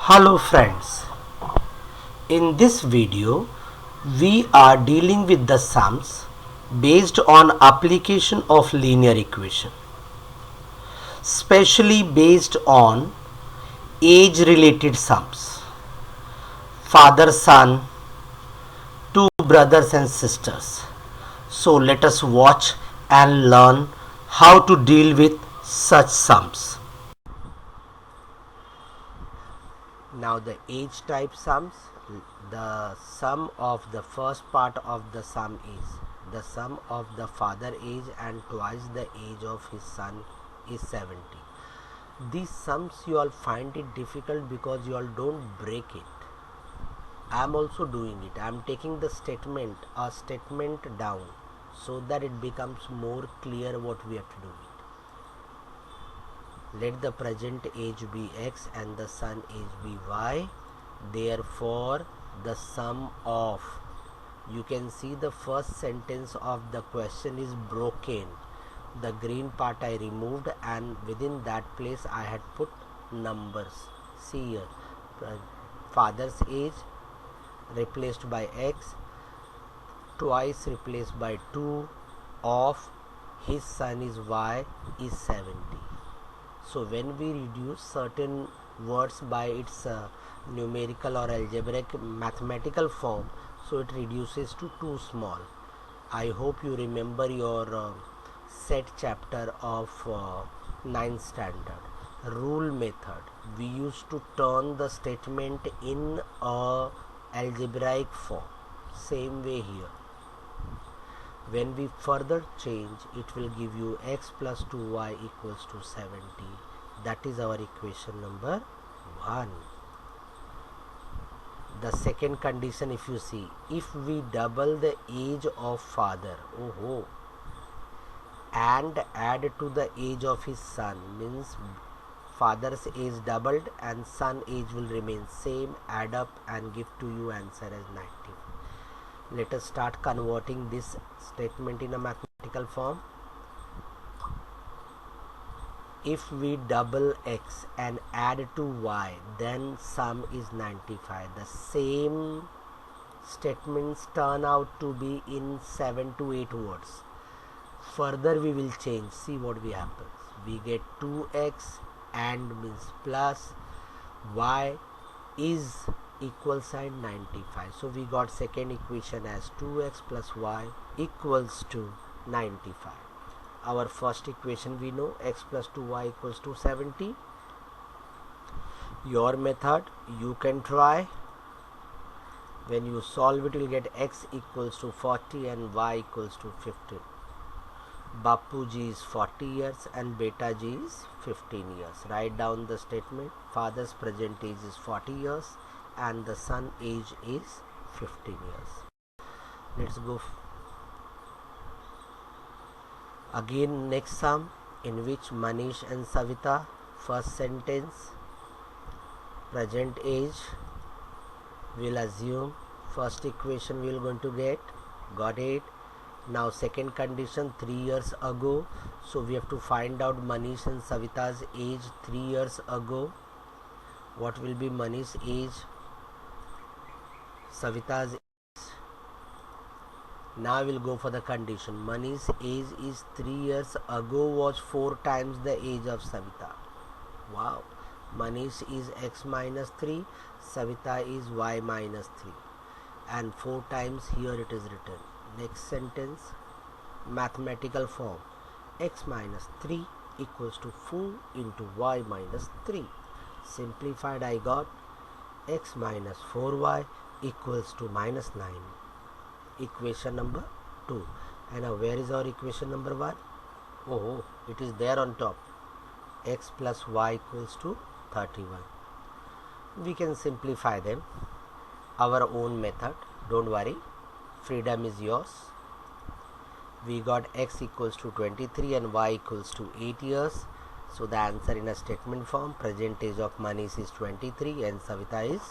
Hello friends, in this video we are dealing with the sums based on application of linear equation, specially based on age related sums, father son, two brothers and sisters. So let us watch and learn how to deal with such sums. Now the age type sums, the sum of the first part of the sum is the sum of the father age and twice the age of his son is 70. These sums you all find it difficult because you all don't break it. I am also doing it. I am taking the statement down so that it becomes more clear what we have to do. Let the present age be x and the son age be y. Therefore the sum of, you can see the first sentence of the question is broken. The green part I removed and within that place I had put numbers. See here, father's age replaced by x, twice replaced by 2 of his son is y is 70. So when we reduce certain words by its numerical or algebraic mathematical form, so it reduces to too small. I hope you remember your set chapter of 9th standard. Rule method. We used to turn the statement in a algebraic form. Same way here. When we further change, it will give you x plus 2y equals to 70. That is our equation number 1. The second condition, if you see, if we double the age of father and add to the age of his son, means father's age doubled and son age will remain same, add up and give to you answer as 90. Let us start converting this statement in a mathematical form. If we double x and add to y, then sum is 95. The same statements turn out to be in 7 to 8 words. Further we will change. See what we happens. We get 2x and means plus y is equal sign 95. So we got second equation as 2x plus y equals to 95. Our first equation we know, x plus 2y equals to 70. Your method you can try. When you solve it, you will get x equals to 40 and y equals to 15. Bapu ji is 40 years and beta ji is 15 years. Write down the statement. Father's present age is 40 years and the son age is 15 years. Let's go again. Next sum, in which Manish and Savita, first sentence, present age, we'll assume first equation we are going to get. Got it. Now second condition, 3 years ago, so we have to find out Manish and Savita's age 3 years ago. What will be Manish's age, Savita's age? Now we'll go for the condition. Manish's age is 3 years ago was 4 times the age of Savita. Wow. Manish is x minus 3, Savita is y minus 3, and 4 times here it is written. Next sentence, mathematical form, x minus 3 equals to 4 into y minus 3. Simplified, I got x minus 4y equals to minus 9. Equation number 2. And now where is our equation number 1? Oh, it is there on top. X plus y equals to 31. We can simplify them our own method. Don't worry, freedom is yours. We got x equals to 23 and y equals to 8 years. So the answer in a statement form, present age of Manish is 23 and Savita is